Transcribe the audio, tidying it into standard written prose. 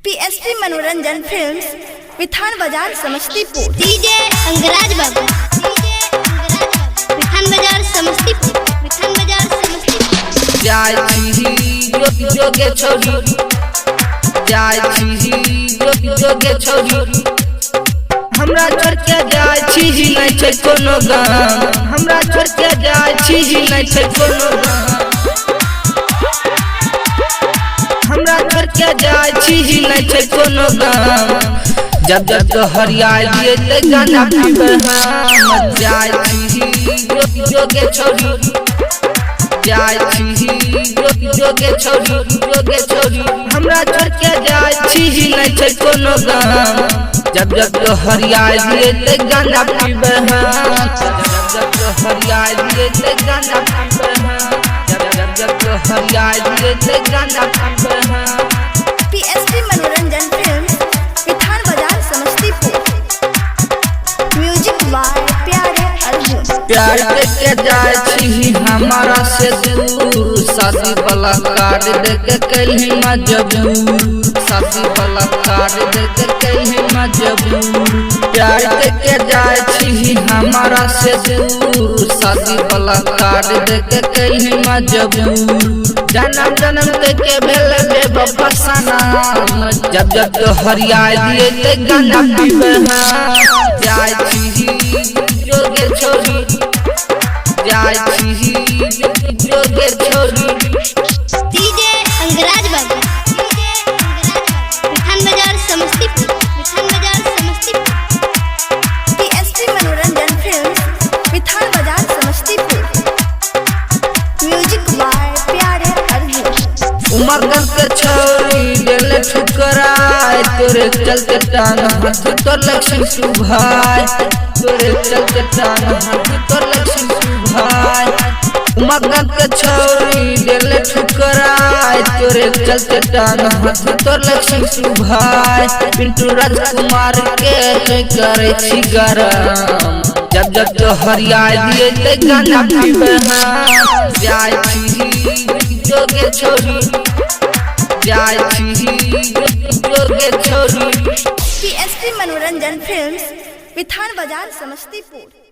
PSP मनोरंजन films, विठान बाजार Samastipur. DJ Angraj बाबू, विठान बाजार समस्तीपुर, विठान बाजार समस्तीपुर। जाय छी जोगे छोरी, जाय छी जोगे छोरी, हमरा छोड़ के जाय छी नहीं छै कोनो गाम, हमरा छोड़ के जाय छी नहीं छै कोनो गाम, हमरा छोड़ के जाय छी नहीं छै कोनो गाम। जब जब तो हरियाली ते गाना पीबे हम, जाय छी जोगे छोरी, जाय छी जोगे छोरी, हमरा छोड़ के जाय छी नहीं छै कोनो गाम। जब जब तो हरियाली ते गाना पीबे हम, जब जब तो हरियाली ते गाना पीबे हम, जब जब तो हरियाली ते गाना पीबे हम। पीएसपी मनोरंजन फिल्म्स, विठान बाजार समस्तीपुर। म्यूजिक बाय प्यारे अर्जुन। प्यार के जाय छी हमारा से दूर, शादी वाला कार्ड दे के कहीं मजबूर, शादी वाला कार्ड दे के कहीं मजबूर। प्यार के जाय छी हमारा से दूर, शादी वाला कार्ड दे के कहीं मजबूर। जन्म जन्म के भेल बेवफा सनम, जब जब तो हरियाली ते गाना पीबे हम, जाय छी जोगे छोरी, जाय छी जोगे छोरी। डीजे अंगराज बाबू, विठान बाजार समस्तीपुर, विठान बाजार समस्तीपुर। पीएसपी मनोरंजन फिल्म्स, विठान बाजार समस्तीपुर। म्यूजिक बाय प्यारे अर्जुन। उमरगंज के छोरी दिल ठुकराए, तोरे चलते टांग हाथ तोर लक्ष्मी सुभाई, तोरे चलते टांग हाथ तोर लक्ष्मी सुभाई। उमरगंज के छोरी दिल ठुकराए, तोरे चलते टांग हाथ तोर लक्ष्मी सुभाई। पिंटू राजकुमार के करे छी गरम, जब जब तो हरियाली ते गाना पीबे हम, जाय छी जोगे छोरी, जाय छी जोगे छोरी। पीएसपी मनोरंजन फिल्म्स, विठान बाजार समस्तीपुर।